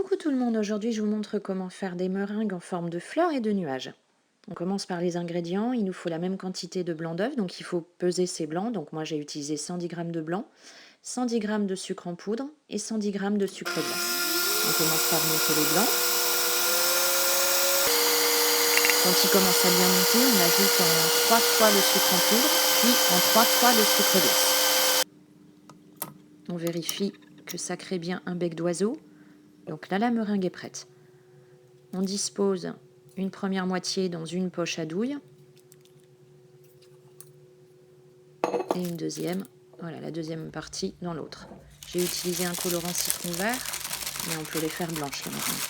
Coucou tout le monde, aujourd'hui je vous montre comment faire des meringues en forme de fleurs et de nuages. On commence par les ingrédients, il nous faut la même quantité de blanc d'œuf, donc il faut peser ces blancs. Donc moi j'ai utilisé 110 g de blanc, 110 g de sucre en poudre et 110 g de sucre glace. On commence par monter les blancs. Quand ils commencent à bien monter, on ajoute en 3 fois le sucre en poudre, puis en 3 fois le sucre glace. On vérifie que ça crée bien un bec d'oiseau. Donc là la meringue est prête. On dispose une première moitié dans une poche à douille et une deuxième, voilà la deuxième partie dans l'autre. J'ai utilisé un colorant citron vert, mais on peut les faire blanches les meringues.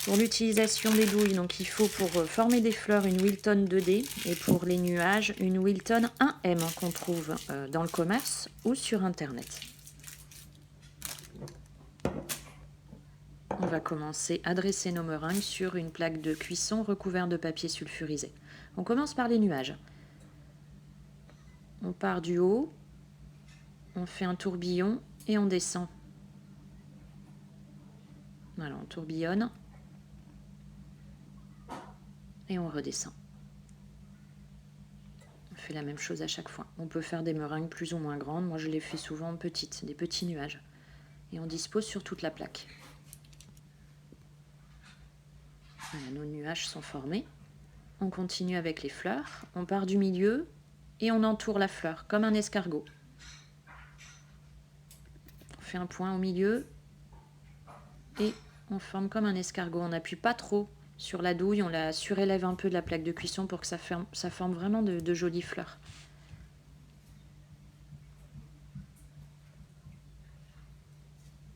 Pour l'utilisation des douilles, donc il faut pour former des fleurs une Wilton 2D et pour les nuages une Wilton 1M qu'on trouve dans le commerce ou sur internet. On va commencer à dresser nos meringues sur une plaque de cuisson recouverte de papier sulfurisé. On commence par les nuages. On part du haut, on fait un tourbillon et on descend. Voilà, on tourbillonne et on redescend. On fait la même chose à chaque fois. On peut faire des meringues plus ou moins grandes. Moi, je les fais souvent petites, des petits nuages. Et on dispose sur toute la plaque. Voilà, nos nuages sont formés. On continue avec les fleurs. On part du milieu et on entoure la fleur comme un escargot. On fait un point au milieu et on forme comme un escargot. On n'appuie pas trop sur la douille, on la surélève un peu de la plaque de cuisson pour que ça forme vraiment de jolies fleurs.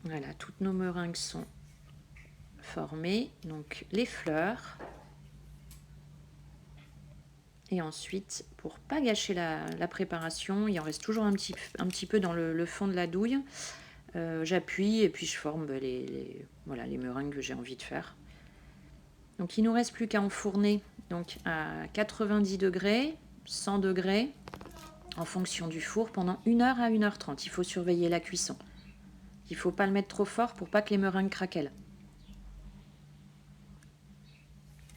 Voilà, toutes nos meringues sont formées. Donc les fleurs. Et ensuite, pour pas gâcher la préparation, il en reste toujours un petit peu dans le fond de la douille. J'appuie et puis je forme voilà, les meringues que j'ai envie de faire. Donc il ne nous reste plus qu'à enfourner donc, à 90 degrés, 100 degrés, en fonction du four, pendant 1 heure à 1h30. Il faut surveiller la cuisson. Il ne faut pas le mettre trop fort pour pas que les meringues craquellent.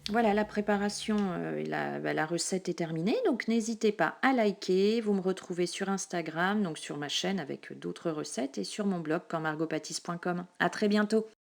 Voilà, la préparation, la recette est terminée, donc n'hésitez pas à liker. Vous me retrouvez sur Instagram, donc sur ma chaîne avec d'autres recettes et sur mon blog campmargotpâtisse.com. À très bientôt.